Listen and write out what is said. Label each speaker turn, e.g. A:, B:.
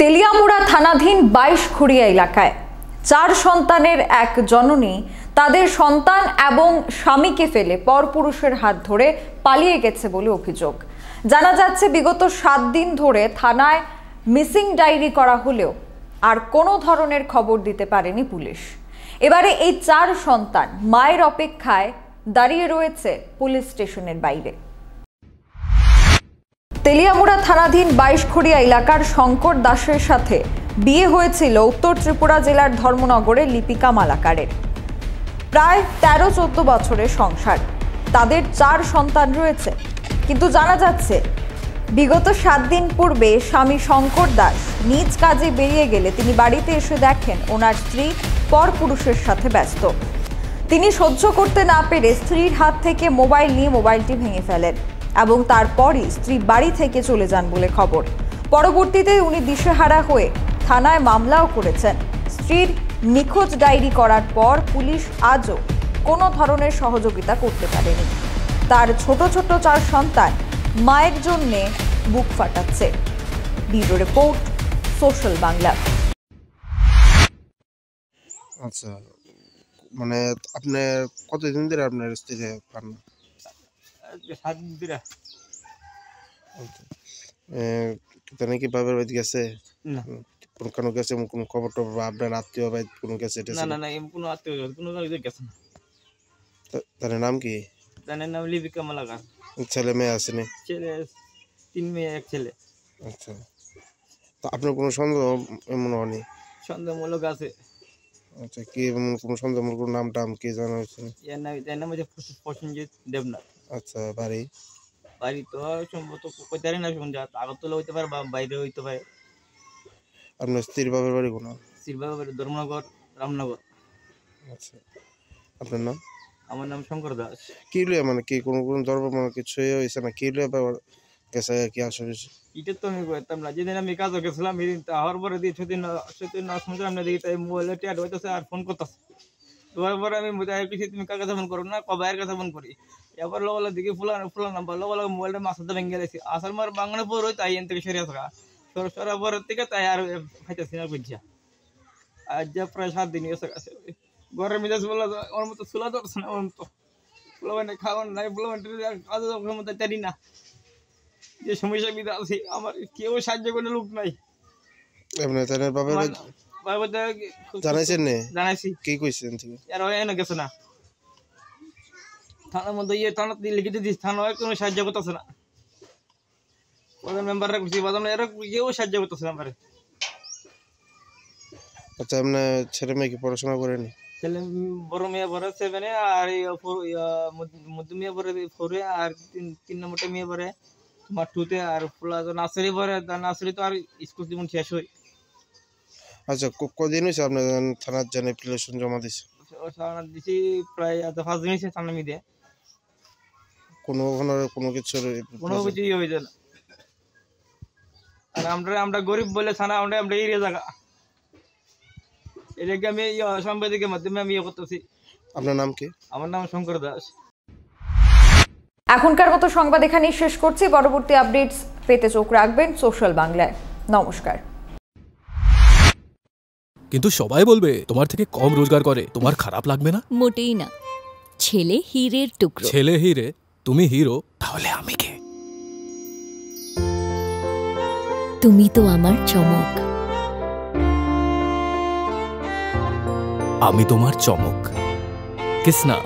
A: তেলিয়ামুড়া থানাধীন 22খড়িয়া এলাকায় 4 সন্তানের এক জননী তাদের সন্তান এবং স্বামীকে ফেলে পরপুরুষের হাত ধরে পালিয়ে গেছে বলে অভিযোগ। জানা যাচ্ছে বিগত 7 দিন ধরে থানায় মিসিং ডায়েরি করা হলেও আর কোনো ধরনের খবর দিতে পারেনি পুলিশ। এবারে এই 4 সন্তান মায়ের অপেক্ষায় দাঁড়িয়ে রয়েছে পুলিশ স্টেশনের বাইরে। তেলিয়ামুড়া থানাধীন 22খড়িয়া এলাকার শঙ্কর দাসের সাথে বিয়ে হয়েছিল উত্তর ত্রিপুরা জেলার ধর্মনগরের লিপিকা মালাকারের। প্রায় 13-14 বছরের সংসার, তাদের 4 সন্তান রয়েছে। কিন্তু জানা যাচ্ছে বিগত 7 দিন পূর্বে স্বামী শঙ্কর দাস নিজ কাজে বেরিয়ে গেলে তিনি বাড়িতে এসে দেখেন ওনার স্ত্রী পরপুরুষের সাথে ব্যস্ত। তিনি সহ্য করতে না পেরে স্ত্রীর হাত থেকে মোবাইল নিয়ে মোবাইলটি ভেঙে ফেলেন এবং তারপরই স্ত্রী বাড়ি থেকে চলে যান বলে খবর। পরবর্তীতে উনি দিশেহারা হয়ে থানায় মামলাও করেছেন। স্ত্রীর নিখোঁজ ডায়েরি করার পর পুলিশ আজও কোনো ধরনের সহযোগিতা করতে পারেনি। তার ছোট ছোট 4 সন্তান মায়ের জন্যে বুক ফাটাচ্ছে। Bureau report, social Bangla.
B: আচ্ছা, মানে আপনি কতদিন ধরে আপনার স্ত্রী পান না?
C: 7 দিন ধরে।
B: তাহলে কি বাবার বাড়ি গেছে?
C: না,
B: কোনো গেছে, কোনো খবর টবর আপনার আত্মীয় বাড়ি কোনো গেছে?
C: না, কোনো আত্মীয় কোনো গেছে না।
B: তার নাম কি?
C: তার নাম লিপিকা মালাকার।
B: ছেলে মেয়ে আসেনি?
C: ছেলে 3 মেয়ে 1 ছেলে।
B: আচ্ছা, তো আপনার কোনো সন্দেহ মনে হয়নি?
C: সন্দেহমূলক আছে।
B: আচ্ছা, কি কোনো সন্দেহমূলক কোনো নাম টাম কি জানা হয়েছে?
C: এর নাম হচ্ছে প্রসেনজিৎ দেবনাথ।
B: আচ্ছা, বাড়ি
C: তো সম্ভবত কইতে পারি না, শুনজা আগরতলা হইতে পারে বা বাইরে হইতে পারে।
B: আপনার স্ত্রীর বাবার বাড়ি কোনো?
C: স্ত্রীর বাবার বাড়ি ধর্মনগর, রামনগর।
B: আচ্ছা, আপনার নাম?
C: আমার নাম শঙ্কর দাস।
B: কি লইয়া, মানে কি কোনো ধর্ম মানে কিছু হয়েছে না? কি লইয়া গেছে কি আসলে?
C: এটা তো আমি কইতাম না। যেদিন আমি কাজে গেছিলাম এদিন হওয়ার পরে দিয়ে সেদিন শুনছিলাম আমরা দেখি তাই মোবাইলে টিয়ার হইতেছে আর ফোন করতেছে। তারপরে আমি বুঝাই কিছু তুমি কার কাছে ফোন করো না, কবাইয়ের কাছে ফোন করি। এবার লোক দেখি ফুলা নাম্বার লোক মোবাইলটা মাথাতে ভেঙে গেছি। আসল মার বাংলা পর হই তাই এন থেকে সরিয়ে থাকা সরার পরের থেকে তাই আর খাইতেছি না বুঝা। আর যা প্রায় 7 দিন গেছে কাছে ঘরের মেজাজ বলা ওর মতো চুলা ধরছে না, ওর মতো ফুলাবানে খাওয়ান নাই, ফুলাবান কাজে মতো জানি না। যে সমস্যা বিধা আছে আমার কেউ সাহায্য করে লোক নাই।
B: জানাইছেন না?
C: জানাইছি।
B: কি কইছেন?
C: আর এনে গেছে না থানার মধ্যে থানা লিখে দিস, থানা কোনো সাহায্য করতেছে না। প্রধান মেম্বাররা করছি বাদাম এরা কেউ সাহায্য করতেছে না আমারে।
B: আচ্ছা, আপনার ছেলে মেয়ে কি পড়াশোনা করেনি?
C: ছেলে বড় মেয়ে পড়ে 7 আর মধ্য মেয়ে পড়ে 4 আর 3 নম্বরটা মেয়ে পড়ে তোমার 2 আর ফুলা নার্সারি পড়ে। নার্সারি তো আর স্কুল জীবন শেষ হয়।
B: আচ্ছা, কদিন হয়েছে আপনার থানার জানে অ্যাপ্লিকেশন জমা দিয়েছে?
C: দিছি প্রায় 5 দিন হয়েছে থানা মিদে।
B: কোনো কিছুই
C: হয়ে যায় না। আর আমরা গরিব বলে থানা আমরা এরিয়া জায়গা এটাকে আমি সাংবাদিকের মাধ্যমে আমি করতেছি।
B: আপনার নাম কি?
C: আমার নাম শঙ্কর দাস।
A: এখনকার মতো সংবাদ এখানেই শেষ করছি। পরবর্তী আপডেটস পেতে চোখ রাখবেন সোশ্যাল বাংলায়। নমস্কার।
D: কিন্তু সবাই বলবে তোমার থেকে কম রোজগার করে, তোমার খারাপ লাগবে না?
E: মোটেই না। ছেলে হীরের টুকরো।
D: ছেলে হিরে, তুমি হিরো, তাহলে আমি কে?
E: তুমি তো আমার চমক।
D: আমি তোমার চমক। কিসনা।